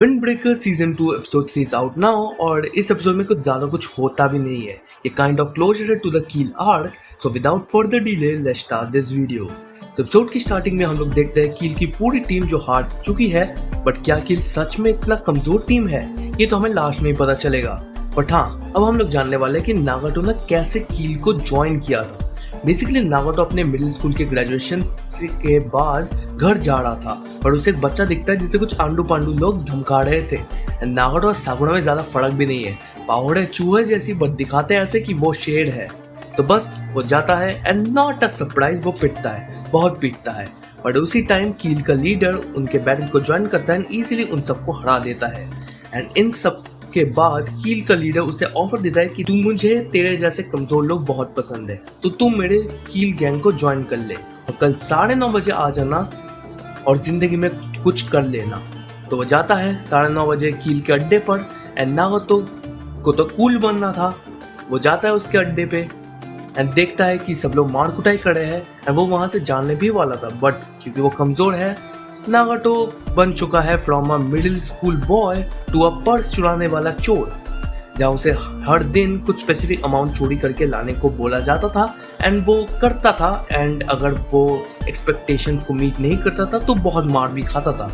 Wind breaker season 2 episode 3 is out now और इस episode में कुछ ज्यादा कुछ होता भी नहीं है। ये काइंड ऑफ क्लोजर है टू द कील arc. So without further delay let's start this video. Episode की स्टार्टिंग में हम लोग देखते हैं कील की पूरी टीम जो हार चुकी है, बट क्या कील सच में इतना कमजोर टीम है ये तो हमें लास्ट में ही पता चलेगा। बट हाँ, अब हम लोग जानने वाले हैं कि नागाटो ने कैसे कील को ज्वाइन किया था। बेसिकली नागाटो अपने मिडिल स्कूल के ग्रेजुएशन के बाद घर जा रहा था, पर उसे एक बच्चा दिखता है जिसे कुछ आंडू पांडू लोग धमका रहे थे। नागाटो और साकुरा में ज्यादा फर्क भी नहीं है, पावड़ है चूहे जैसी, बट दिखाते हैं ऐसे कि वो शेर है। तो बस वो जाता है एंड नॉट अ सरप्राइज वो पिटता है, बहुत पीटता है। बट उसी टाइम कील का लीडर उनके बैटल को ज्वाइन करता है एंड इजीली उन सबको हरा देता है। एंड इन सब के बाद कील का लीडर उसे ऑफर देता है कि तू मुझे तेरे जैसे कमजोर लोग बहुत पसंद है, तो तू मेरे कील गैंग को ज्वाइन कर ले और कल 9:30 बजे आ जाना और जिंदगी में कुछ कर लेना। तो वो जाता है 9:30 बजे कील के अड्डे पर एंड नागाटो को तो कूल बनना था। वो जाता है उसके अड्डे पे एंड देखता है कि सब लोग मार कुटाई कर रहे हैं एंड वो वहां से जाने भी वाला था, बट क्योंकि वो कमजोर है, नागाटो बन चुका है from a middle school boy to a purse चुराने वाला चोर, जहाँ उसे हर दिन कुछ स्पेसिफिक अमाउंट चोरी करके लाने को बोला जाता था एंड वो करता था। एंड अगर वो एक्सपेक्टेशंस को मीट नहीं करता था तो बहुत मार भी खाता था।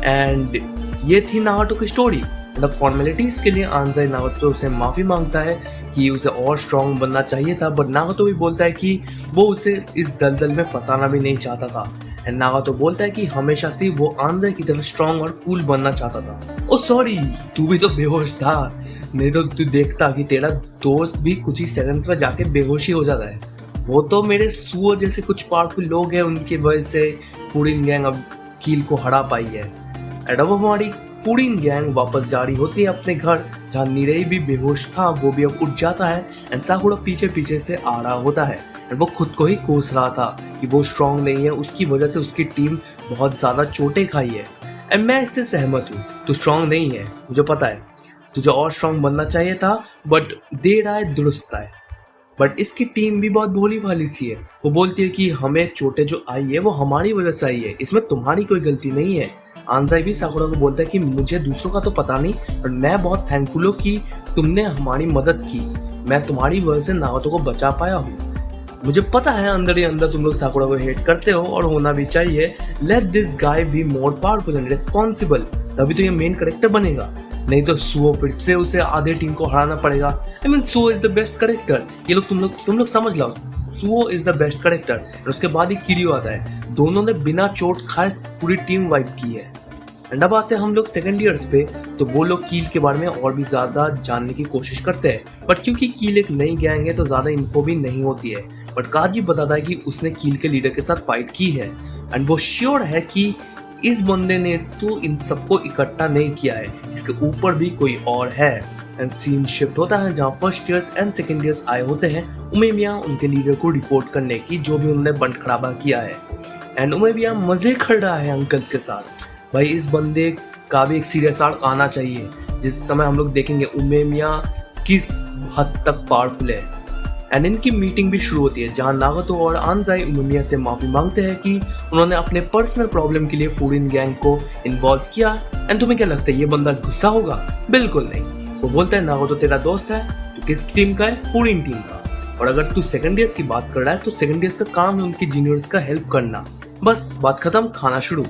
एंड ये थी नागाटो की स्टोरी। मतलब फॉर्मेलिटीज के लिए आंजाई नागाटो से माफी मांगता है कि उसे और स्ट्रॉन्ग बनना चाहिए था, बट नागाटो भी बोलता है कि वो उसे इस दलदल में फंसाना भी नहीं चाहता था। एंड नागाटो बोलता है कि हमेशा से वो आंजाई की तरह स्ट्रॉन्ग और कूल बनना चाहता था। ओ सॉरी, तू भी तो बेहोश था, नहीं तो तू देखता कि तेरा दोस्त भी कुछ ही सेकंड्स में जाके बेहोशी हो जाता है। वो तो मेरे सुओ जैसे कुछ पावरफुल लोग हैं, उनके वजह से फूडिन गैंग अब कील को हरा पाई है। एंड अब हमारी फूडिन गैंग वापस जा रही होती है अपने घर, जहाँ नीरई भी बेहोश था, वो भी अब उठ जाता है एंड साकुरा पीछे पीछे से आ रहा होता है। एंड वो खुद को ही कोस रहा था कि वो स्ट्रॉन्ग नहीं है, उसकी वजह से उसकी टीम बहुत ज्यादा चोटें खाई है। एंड मैं इससे सहमत हूँ, तू स्ट्रॉन्ग नहीं है, मुझे पता है, तुझे और स्ट्रॉन्ग बनना चाहिए था, बट देर आए दुरुस्त आए। बट इसकी टीम भी बहुत भोली भाली सी है। वो बोलती है कि हमें चोटें जो आई है वो हमारी वजह से आई है, इसमें तुम्हारी कोई गलती नहीं है। आंजाई भी साकुरा को बोलता है कि मुझे दूसरों का तो पता नहीं, पर मैं बहुत थैंकफुल हूँ कि तुमने हमारी मदद की, मैं तुम्हारी वजह से नागाटो को बचा पाया हूँ। मुझे पता है अंदर ही अंदर तुम लोग साकुरा को हेट करते हो और होना भी चाहिए। Let this guy be more powerful and responsible, तभी तो ये मेन कैरेक्टर बनेगा, नहीं तो सुओ फिर से उसे आधे टीम को हराना पड़ेगा। I mean Suo is the best character, ये लोग तुम लोग समझ लो, Suo is the best character. और उसके बाद ही किरियो आता है, दोनों ने बिना चोट खाए पूरी टीम वाइप की है। एंड अब आते हैं हम लोग सेकंड ईयर्स पे, तो वो लोग कील के बारे में और भी ज्यादा जानने की कोशिश करते हैं, बट क्योंकि कील एक नई गैंग है तो ज्यादा इन्फो भी नहीं होती है। बट काजी बताता है कि उसने कील के लीडर के साथ फाइट की है एंड वो श्योर है कि इस बंदे ने तो इन सबको इकट्ठा नहीं किया है, इसके ऊपर भी कोई और है। एंड सीन शिफ्ट होता है जहाँ first years and second years आए होते हैं उमेमिया उनके लीडर को रिपोर्ट करने की, जो भी उन्होंने बंद खराबा किया है। एंड उमेमिया मजे कर रहा है अंकल्स के साथ। भाई इस बंदे का भी एक सीरियस आर्क आना चाहिए, जिस समय हम लोग देखेंगे उमेमिया किस हद तक पावरफुल है। एंड इनकी मीटिंग भी शुरू होती है, जहां नागाटो और आंजाई उमेमिया से माफी मांगते हैं कि उन्होंने अपने पर्सनल प्रॉब्लम के लिए फूडिन गैंग को इन्वॉल्व किया। एंड तुम्हें क्या लगता है ये बंदा गुस्सा होगा? बिल्कुल नहीं। वो बोलता है नागाटो तेरा दोस्त है, तो किस टीम का है? फूडिन टीम का। और अगर तू सेकंड ईयर्स की बात कर रहा है तो सेकंड ईयर्स का काम है उनके जूनियर्स का हेल्प करना। बस बात खत्म, खाना शुरू।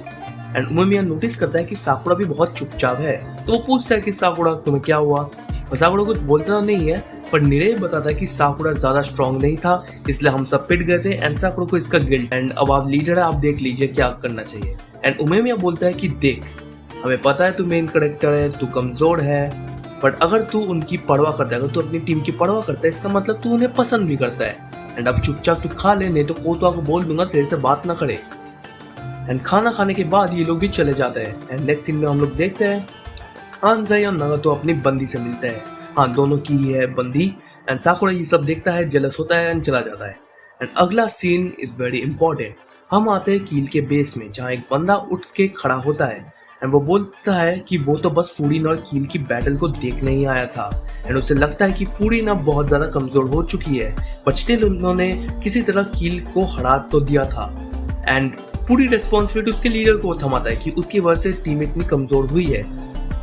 एंड उमेमिया नोटिस करता है कि साकुरा भी बहुत चुपचाप है, तो वो पूछता है कि साकुरा तुम्हें क्या हुआ? और साकुरा कुछ बोलता नहीं है, पर निरे बताता है कि साकुरा ज्यादा स्ट्रॉन्ग नहीं था, इसलिए हम सब पिट गए थे एंड साकुरा को इसका गिल्ट। एंड अब आप लीडर है, आप देख लीजिए क्या करना चाहिए। एंड उमेमिया बोलता है कि देख, हमें पता है तू मेन कैरेक्टर है, तू कमजोर है, बट अगर तू उनकी परवाह करता है, अगर तू अपनी टीम की परवाह करता है, इसका मतलब तू उन्हें पसंद भी करता है। एंड अब चुपचाप तू खा ले, नहीं तो कोतवा को बोल दूंगा तेरे से बात ना करे। एंड खाना खाने के बाद ये लोग भी चले जाते हैं। एंड नेक्स्ट सीन में हम लोग देखते हैं आंजाई और नागाटो अपनी बंदी से मिलते हैं। हाँ, दोनों की ही है बंदी। एंड साकुरा ये सब देखता है, जेलस होता है एंड चला जाता है। एंड अगला सीन इज वेरी इंपॉर्टेंट। हम आते हैं कील के बेस में, जहाँ एक बंदा उठ के खड़ा होता है एंड वो बोलता है कि वो तो बस फूडिन और कील की बैटल को देखने ही आया था। एंड उसे लगता है कि फूडिन अब बहुत ज्यादा कमजोर हो चुकी है, बट स्टिल उन्होंने किसी तरह कील को हरा तो दिया था। एंड पूरी रिस्पॉन्सिबिलिटी उसके लीडर को थमाता है कि उसकी वजह से टीम इतनी कमजोर हुई है।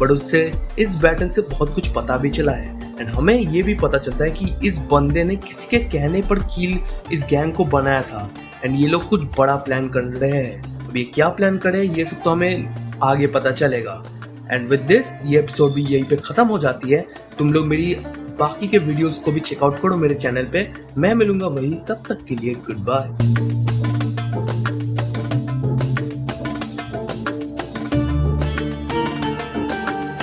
बट उससे इस बैटल से बहुत कुछ पता भी चला है एंड हमें ये भी पता चलता है कि इस बंदे ने किसी के कहने पर कील इस गैंग को बनाया था एंड ये लोग कुछ बड़ा प्लान कर रहे हैं। अब ये क्या प्लान कर रहे हैं ये सब तो हमें आगे पता चलेगा। एंड विद दिस ये एपिसोड भी यहीं पे खत्म हो जाती है। तुम लोग मेरी बाकी के वीडियोस को भी चेकआउट करो मेरे चैनल पे। मैं मिलूंगा वही, तब तक के लिए गुड बाय।